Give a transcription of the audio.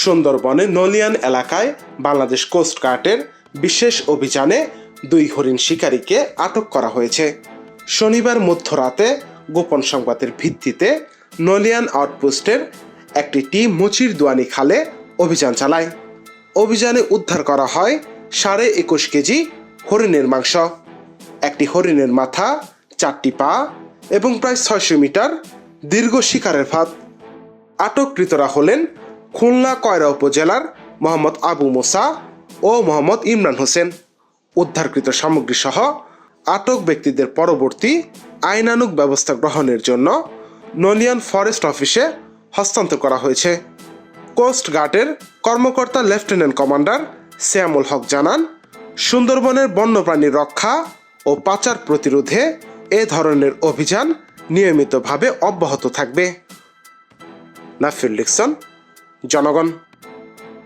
সুন্দরবনে নলিয়ান এলাকায় বাংলাদেশ কোস্টগার্ডের বিশেষ অভিযানে 2 হরিণ শিকারীকে আটক করা হয়েছে। শনিবার মধ্যরাতে গোপন সংবাদের ভিত্তিতে নলিয়ান আউটপোস্টের একটি টিম মুচিরদুয়ানি খালে অভিযান চালায়। অভিযানে উদ্ধার করা হয় 21.5 কেজি হরিণের মাংস, একটি হরিণের মাথা, 4টি পা এবং প্রায় 600 মিটার দীর্ঘ শিকারের ফাঁদ। আটককৃতরা হলেন খুলনা কয়রা উপজেলার মোহাম্মদ আবু মুসা ও মোহাম্মদ ইমরান হোসেন। উদ্ধারকৃত সামগ্রী সহ আটক ব্যক্তিদের পরবর্তী আইনানুগ ব্যবস্থা গ্রহণের জন্য নলিয়ান ফরেস্ট অফিসে হস্তান্তর করা হয়েছে। কোস্টগার্ডের কর্মকর্তা লেফটেন্যান্ট কমান্ডার সিয়ামুল হক জানান, সুন্দরবনের বন্যপ্রাণী রক্ষা ও পাচার প্রতিরোধে এ ধরনের অভিযান নিয়মিতভাবে অব্যাহত থাকবে। নাফিল লিকসন, জনগণ।